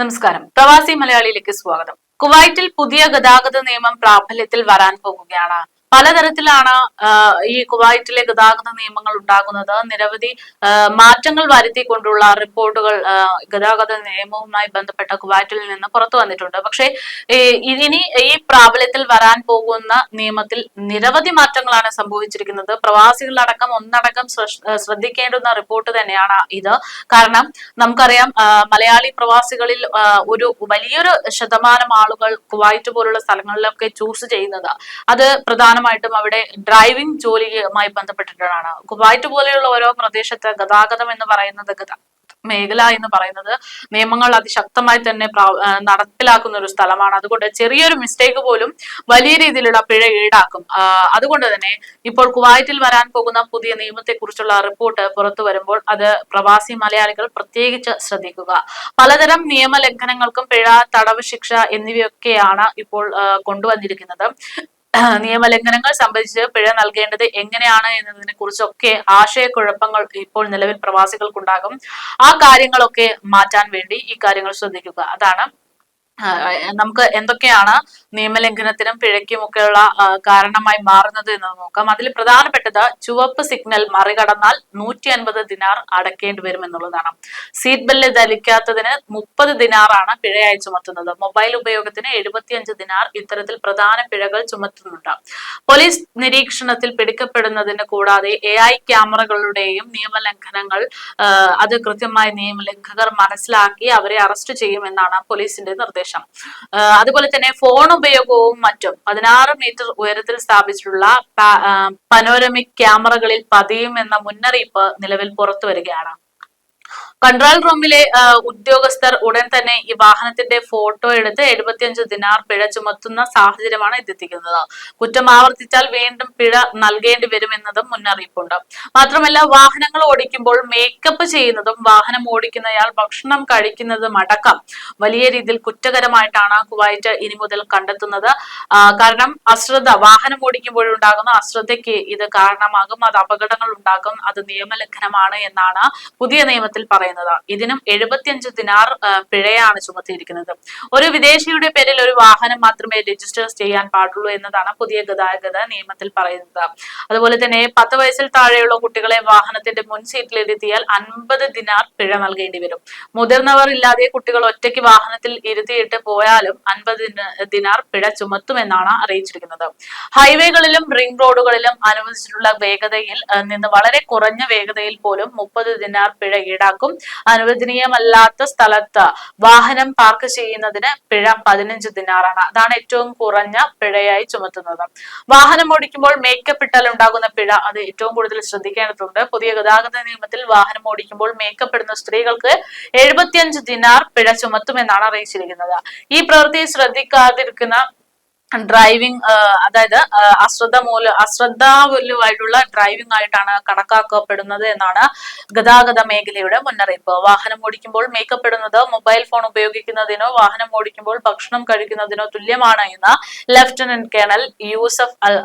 നമസ്കാരം. പ്രവാസി മലയാളിയിലേക്ക് സ്വാഗതം. കുവൈറ്റിൽ പുതിയ ഗതാഗത നിയമം പ്രാബല്യത്തിൽ വരാൻ പോകുകയാണ്. പലതരത്തിലാണ് ഈ കുവൈറ്റിലെ ഗതാഗത നിയമങ്ങൾ ഉണ്ടാകുന്നത്. നിരവധി മാറ്റങ്ങൾ വരുത്തിക്കൊണ്ടുള്ള റിപ്പോർട്ടുകൾ ഗതാഗത നിയമവുമായി ബന്ധപ്പെട്ട കുവൈറ്റിൽ നിന്ന് പുറത്തു വന്നിട്ടുണ്ട്. പക്ഷേ ഇനി ഈ പ്രാബല്യത്തിൽ വരാൻ പോകുന്ന നിയമത്തിൽ നിരവധി മാറ്റങ്ങളാണ് സംഭവിച്ചിരിക്കുന്നത്. പ്രവാസികളടക്കം ഒന്നടക്കം ശ്രദ്ധിക്കേണ്ടുന്ന റിപ്പോർട്ട് തന്നെയാണ് ഇത്. കാരണം നമുക്കറിയാം, മലയാളി പ്രവാസികളിൽ ഒരു വലിയൊരു ശതമാനം ആളുകൾ കുവൈറ്റ് പോലുള്ള സ്ഥലങ്ങളിലൊക്കെ ചൂസ് ചെയ്യുന്നത് അത് പ്രധാനമായിട്ടും അവിടെ ഡ്രൈവിംഗ് ജോലിയുമായി ബന്ധപ്പെട്ടിട്ടാണ്. കുവൈറ്റ് പോലെയുള്ള ഓരോ പ്രദേശത്ത് ഗതാഗതം എന്ന് പറയുന്നത് മേഖല എന്ന് പറയുന്നത് നിയമങ്ങൾ അതിശക്തമായി തന്നെ നടപ്പിലാക്കുന്ന ഒരു സ്ഥലമാണ്. അതുകൊണ്ട് ചെറിയൊരു മിസ്റ്റേക്ക് പോലും വലിയ രീതിയിലുള്ള പിഴ ഈടാക്കും. അതുകൊണ്ട് തന്നെ ഇപ്പോൾ കുവൈറ്റിൽ വരാൻ പോകുന്ന പുതിയ നിയമത്തെ കുറിച്ചുള്ള റിപ്പോർട്ട് പുറത്തു വരുമ്പോൾ അത് പ്രവാസി മലയാളികൾ പ്രത്യേകിച്ച് ശ്രദ്ധിക്കുക. പലതരം നിയമലംഘനങ്ങൾക്കും പിഴ, തടവ് ശിക്ഷ എന്നിവയൊക്കെയാണ് ഇപ്പോൾ കൊണ്ടുവന്നിരിക്കുന്നത്. നിയമലംഘനങ്ങൾ സംബന്ധിച്ച് പിഴ നൽകേണ്ടത് എങ്ങനെയാണ് എന്നതിനെ കുറിച്ചൊക്കെ ആശയക്കുഴപ്പങ്ങൾ ഇപ്പോൾ നിലവിൽ പ്രവാസികൾക്കുണ്ടാകും. ആ കാര്യങ്ങളൊക്കെ മാറ്റാൻ വേണ്ടി ഈ കാര്യങ്ങൾ ശ്രദ്ധിക്കുക. അതാണ് നമുക്ക് എന്തൊക്കെയാണ് നിയമലംഘനത്തിനും പിഴയ്ക്കുമൊക്കെയുള്ള കാരണമായി മാറുന്നത് എന്ന് നോക്കാം. അതിൽ പ്രധാനപ്പെട്ടത് ചുവപ്പ് സിഗ്നൽ മറികടന്നാൽ 150 ദിനാർ അടക്കേണ്ടി വരും എന്നുള്ളതാണ്. സീറ്റ് ബെൽറ്റ് ധരിക്കാത്തതിന് 30 ദിനാറാണ് പിഴയായി ചുമത്തുന്നത്. മൊബൈൽ ഉപയോഗത്തിന് 75 ദിനാർ. ഇത്തരത്തിൽ പ്രധാന പിഴകൾ ചുമത്തുന്നുണ്ട്. പോലീസ് നിരീക്ഷണത്തിൽ പിടിക്കപ്പെടുന്നതിന് കൂടാതെ AI ക്യാമറകളുടെയും നിയമലംഘനങ്ങൾ അത് കൃത്യമായി നിയമലംഘകർ മനസ്സിലാക്കി അവരെ അറസ്റ്റ് ചെയ്യുമെന്നാണ് പോലീസിന്റെ നിർദ്ദേശം. അതുപോലെ തന്നെ ഫോൺ ഉപയോഗവും മറ്റും 16 മീറ്റർ ഉയരത്തിൽ സ്ഥാപിച്ചിട്ടുള്ള പനോരമിക് ക്യാമറകളിൽ പതിയും എന്ന മുന്നറിയിപ്പ് നിലവിൽ പുറത്തു വരികയാണ്. കൺട്രോൾ റൂമിലെ ഉദ്യോഗസ്ഥർ ഉടൻ തന്നെ ഈ വാഹനത്തിന്റെ ഫോട്ടോ എടുത്ത് 75 ദിനാർ പിഴ ചുമത്തുന്ന സാഹചര്യമാണ് എത്തിക്കുന്നത്. കുറ്റം ആവർത്തിച്ചാൽ വീണ്ടും പിഴ നൽകേണ്ടി വരുമെന്നതും മുന്നറിയിപ്പുണ്ട്. മാത്രമല്ല, വാഹനങ്ങൾ ഓടിക്കുമ്പോൾ മേക്കപ്പ് ചെയ്യുന്നതും വാഹനം ഓടിക്കുന്നയാൾ ഭക്ഷണം കഴിക്കുന്നതും അടക്കം വലിയ രീതിയിൽ കുറ്റകരമായിട്ടാണ് കുവൈറ്റ് ഇനി മുതൽ കണ്ടെത്തുന്നത്. കാരണം വാഹനം ഓടിക്കുമ്പോഴുണ്ടാകുന്ന അശ്രദ്ധയ്ക്ക് ഇത് കാരണമാകും. അത് അപകടങ്ങൾ ഉണ്ടാകും. അത് നിയമലംഘനമാണ് എന്നാണ് പുതിയ നിയമത്തിൽ പറയുന്നത്. ഇതിനും 75 ദിനാർ പിഴയാണ് ചുമത്തിയിരിക്കുന്നത്. ഒരു വിദേശിയുടെ പേരിൽ ഒരു വാഹനം മാത്രമേ രജിസ്റ്റർ ചെയ്യാൻ പാടുള്ളൂ എന്നതാണ് പുതിയ ഗതാഗത നിയമത്തിൽ പറയുന്നത്. അതുപോലെ തന്നെ 10 വയസ്സിൽ താഴെയുള്ള കുട്ടികളെ വാഹനത്തിന്റെ മുൻ സീറ്റിലിരുത്തിയാൽ 50 ദിനാർ പിഴ നൽകേണ്ടി വരും. മുതിർന്നവർ ഇല്ലാതെ കുട്ടികൾ ഒറ്റയ്ക്ക് വാഹനത്തിൽ ഇരുത്തിയിട്ട് പോയാലും 50 ദിനാർ പിഴ ചുമത്തുമെന്നാണ് അറിയിച്ചിരിക്കുന്നത്. ഹൈവേകളിലും റിംഗ് റോഡുകളിലും അനുവദിച്ചിട്ടുള്ള വേഗതയിൽ നിന്ന് വളരെ കുറഞ്ഞ വേഗതയിൽ പോലും 30 ദിനാർ പിഴ ഈടാക്കും. അനുവദനീയമല്ലാത്ത സ്ഥലത്ത് വാഹനം പാർക്ക് ചെയ്യുന്നതിന് പിഴ 15 ദിനാറാണ്. അതാണ് ഏറ്റവും കുറഞ്ഞ പിഴയായി ചുമത്തുന്നത്. വാഹനം ഓടിക്കുമ്പോൾ മേക്കപ്പ് ഇട്ടാൽ ഉണ്ടാകുന്ന പിഴ അത് ഏറ്റവും കൂടുതൽ ശ്രദ്ധിക്കേണ്ടതുണ്ട്. പുതിയ ഗതാഗത നിയമത്തിൽ വാഹനം ഓടിക്കുമ്പോൾ മേക്കപ്പ് ഇടുന്ന സ്ത്രീകൾക്ക് 75 ദിനാർ പിഴ ചുമത്തുമെന്നാണ് അറിയിച്ചിരിക്കുന്നത്. ഈ പ്രവൃത്തി ശ്രദ്ധിക്കാതിരിക്കുന്ന ഡ്രൈവിംഗ് അതായത് അശ്രദ്ധാലുവായിട്ടുള്ള ഡ്രൈവിംഗ് ആയിട്ടാണ് കണക്കാക്കപ്പെടുന്നത് എന്നാണ് ഗതാഗത മേഖലയുടെ മുന്നറിയിപ്പ്. വാഹനം ഓടിക്കുമ്പോൾ മേക്കപ്പ് ഇടുന്നത് മൊബൈൽ ഫോൺ ഉപയോഗിക്കുന്നതിനോ വാഹനം ഓടിക്കുമ്പോൾ ഭക്ഷണം കഴിക്കുന്നതിനോ തുല്യമാണ് എന്ന് ലഫ്റ്റനന്റ് കേണൽ യൂസഫ് അൽ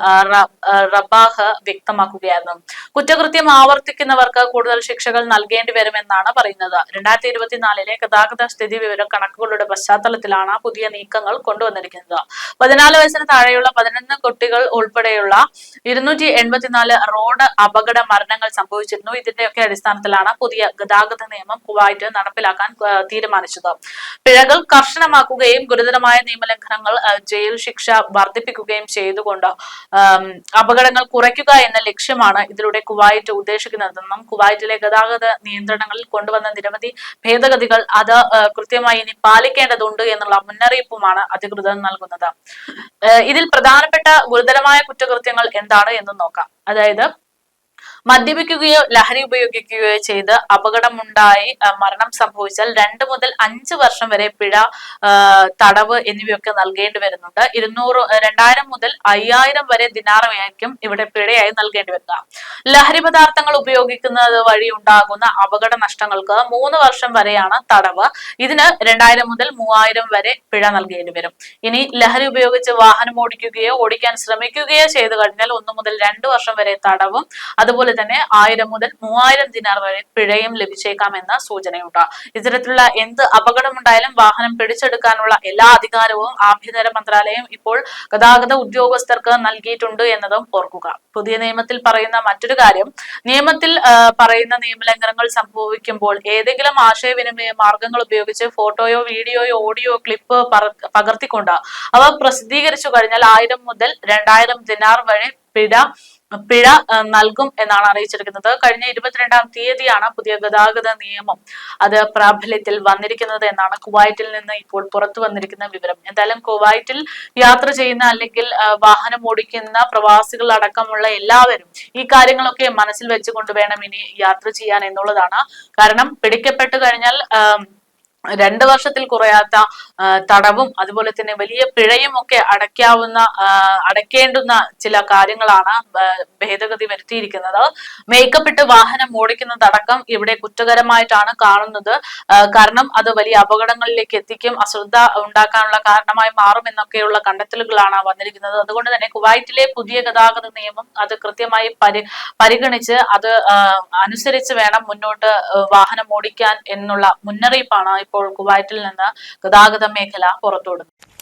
റബാഹ് വ്യക്തമാക്കുകയായിരുന്നു. കുറ്റകൃത്യം ആവർത്തിക്കുന്നവർക്ക് കൂടുതൽ ശിക്ഷകൾ നൽകേണ്ടി വരുമെന്നാണ് പറയുന്നത്. 2024 ഗതാഗത സ്ഥിതി വിവര കണക്കുകളുടെ പശ്ചാത്തലത്തിലാണ് പുതിയ നീക്കങ്ങൾ കൊണ്ടുവന്നിരിക്കുന്നത്. 14 വയസ്സിന് താഴെയുള്ള 11 കുട്ടികൾ ഉൾപ്പെടെയുള്ള 284 റോഡ് അപകട മരണങ്ങൾ സംഭവിച്ചിരുന്നു. ഇതിന്റെയൊക്കെ അടിസ്ഥാനത്തിലാണ് പുതിയ ഗതാഗത നിയമം കുവൈറ്റ് നടപ്പിലാക്കാൻ തീരുമാനിച്ചത്. പിഴകൾ കർശനമാക്കുകയും ഗുരുതരമായ നിയമലംഘനങ്ങൾ ജയിൽ ശിക്ഷ വർദ്ധിപ്പിക്കുകയും ചെയ്തുകൊണ്ട് അപകടങ്ങൾ കുറയ്ക്കുക എന്ന ലക്ഷ്യമാണ് ഇതിലൂടെ കുവൈറ്റ് ഉദ്ദേശിക്കുന്നതെന്നും കുവൈറ്റിലെ ഗതാഗത നിയന്ത്രണങ്ങളിൽ കൊണ്ടുവന്ന നിരവധി ഭേദഗതികൾ അത് കൃത്യമായി ഇനി പാലിക്കേണ്ടതുണ്ട് എന്നുള്ള മുന്നറിയിപ്പുമാണ് അധികൃതർ നൽകുന്നത്. ഇതിൽ പ്രധാനപ്പെട്ട ഗുരുതരമായ കുറ്റകൃത്യങ്ങൾ എന്താണ് എന്ന് നോക്കാം. അതായത് മദ്യപിക്കുകയോ ലഹരി ഉപയോഗിക്കുകയോ ചെയ്ത് അപകടമുണ്ടായി മരണം സംഭവിച്ചാൽ 2 മുതൽ 5 വർഷം വരെ പിഴ, തടവ് എന്നിവയൊക്കെ നൽകേണ്ടി വരുന്നുണ്ട്. 2000 മുതൽ 5000 വരെ ദിനാറായിരിക്കും ഇവിടെ പിഴയായി നൽകേണ്ടി വരുക. ലഹരി പദാർത്ഥങ്ങൾ ഉപയോഗിക്കുന്നത് വഴി ഉണ്ടാകുന്ന അപകട നഷ്ടങ്ങൾക്ക് 3 വർഷം വരെയാണ് തടവ്. ഇതിന് 2000 മുതൽ 3000 വരെ പിഴ നൽകേണ്ടി വരും. ഇനി ലഹരി ഉപയോഗിച്ച് വാഹനം ഓടിക്കുകയോ ഓടിക്കാൻ ശ്രമിക്കുകയോ ചെയ്തു കഴിഞ്ഞാൽ 1 മുതൽ 2 വർഷം വരെ തടവും അതുപോലെ തന്നെ 1000 മുതൽ 3000 ദിനാർ വരെ പിഴയും ലഭിച്ചേക്കാമെന്ന സൂചനയുണ്ട്. ഇത്തരത്തിലുള്ള എന്ത് അപകടമുണ്ടായാലും വാഹനം പിടിച്ചെടുക്കാനുള്ള എല്ലാ അധികാരവും ആഭ്യന്തര മന്ത്രാലയം ഇപ്പോൾ ഗതാഗത ഉദ്യോഗസ്ഥർക്ക് നൽകിയിട്ടുണ്ട് എന്നതും ഓർക്കുക. പുതിയ നിയമത്തിൽ പറയുന്ന മറ്റൊരു കാര്യം, നിയമത്തിൽ പറയുന്ന നിയമലംഘനങ്ങൾ സംഭവിക്കുമ്പോൾ ഏതെങ്കിലും ആശയവിനിമയ മാർഗങ്ങൾ ഉപയോഗിച്ച് ഫോട്ടോയോ വീഡിയോയോ ഓഡിയോ ക്ലിപ്പ് പകർത്തിക്കൊണ്ട് അവ പ്രസിദ്ധീകരിച്ചു കഴിഞ്ഞാൽ 1000 മുതൽ 2000 ദിനാർ വരെ പിഴ നൽകും എന്നാണ് അറിയിച്ചിരിക്കുന്നത്. കഴിഞ്ഞ 22-ാം തീയതിയാണ് പുതിയ ഗതാഗത നിയമം അത് പ്രാബല്യത്തിൽ വന്നിരിക്കുന്നത് എന്നാണ് കുവൈറ്റിൽ നിന്ന് ഇപ്പോൾ പുറത്തു വന്നിരിക്കുന്ന വിവരം. എന്തായാലും കുവൈറ്റിൽ യാത്ര ചെയ്യുന്ന അല്ലെങ്കിൽ വാഹനം ഓടിക്കുന്ന പ്രവാസികൾ അടക്കമുള്ള എല്ലാവരും ഈ കാര്യങ്ങളൊക്കെ മനസ്സിൽ വെച്ചുകൊണ്ട് വേണം ഇനി യാത്ര ചെയ്യാൻ എന്നുള്ളതാണ്. കാരണം പിടിക്കപ്പെട്ടു കഴിഞ്ഞാൽ 2 വർഷത്തിൽ കുറയാത്ത തടവും അതുപോലെ തന്നെ വലിയ പിഴയും ഒക്കെ അടയ്ക്കേണ്ടുന്ന ചില കാര്യങ്ങളാണ് ഭേദഗതി വരുത്തിയിരിക്കുന്നത്. മേക്കപ്പ് ഇട്ട് വാഹനം ഓടിക്കുന്നതടക്കം ഇവിടെ കുറ്റകരമായിട്ടാണ് കാണുന്നത്. കാരണം അത് വലിയ അപകടങ്ങളിലേക്ക് എത്തിക്കും, അശ്രദ്ധ ഉണ്ടാക്കാനുള്ള കാരണമായി മാറും എന്നൊക്കെയുള്ള കണ്ടെത്തലുകളാണ് വന്നിരിക്കുന്നത്. അതുകൊണ്ട് തന്നെ കുവൈറ്റിലെ പുതിയ ഗതാഗത നിയമം അത് കൃത്യമായി പരിഗണിച്ച് അത് അനുസരിച്ച് വേണം മുന്നോട്ട് വാഹനം ഓടിക്കാൻ എന്നുള്ള മുന്നറിയിപ്പാണ് ഇപ്പോൾ കുവൈറ്റിൽ നിന്ന് ഗതാഗത മേഖല പുറത്തുവിടുന്നത്.